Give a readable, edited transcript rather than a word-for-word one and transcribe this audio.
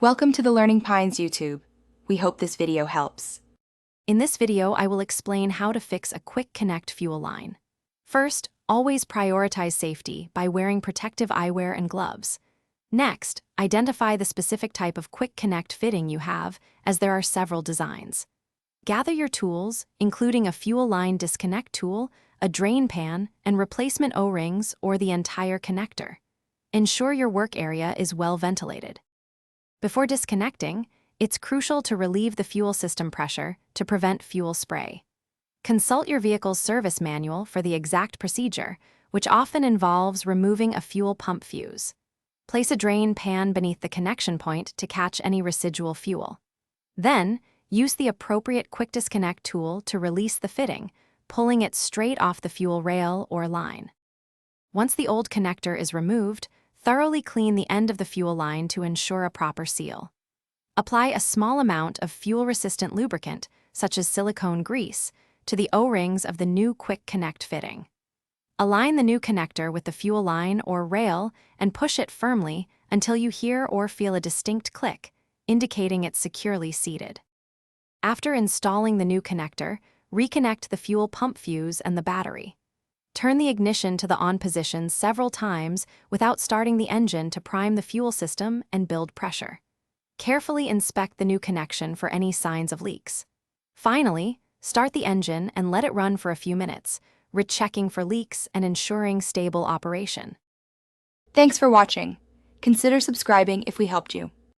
Welcome to the Learning Pines YouTube. We hope this video helps. In this video, I will explain how to fix a quick connect fuel line. First, always prioritize safety by wearing protective eyewear and gloves. Next, identify the specific type of quick connect fitting you have, as there are several designs. Gather your tools, including a fuel line disconnect tool, a drain pan, and replacement O-rings or the entire connector. Ensure your work area is well ventilated. Before disconnecting, it's crucial to relieve the fuel system pressure to prevent fuel spray. Consult your vehicle's service manual for the exact procedure, which often involves removing a fuel pump fuse. Place a drain pan beneath the connection point to catch any residual fuel. Then, use the appropriate quick disconnect tool to release the fitting, pulling it straight off the fuel rail or line. Once the old connector is removed, thoroughly clean the end of the fuel line to ensure a proper seal. Apply a small amount of fuel-resistant lubricant, such as silicone grease, to the O-rings of the new quick connect fitting. Align the new connector with the fuel line or rail and push it firmly until you hear or feel a distinct click, indicating it's securely seated. After installing the new connector, reconnect the fuel pump fuse and the battery. Turn the ignition to the on position several times without starting the engine to prime the fuel system and build pressure. Carefully inspect the new connection for any signs of leaks. Finally, start the engine and let it run for a few minutes, rechecking for leaks and ensuring stable operation. Thanks for watching. Consider subscribing if we helped you.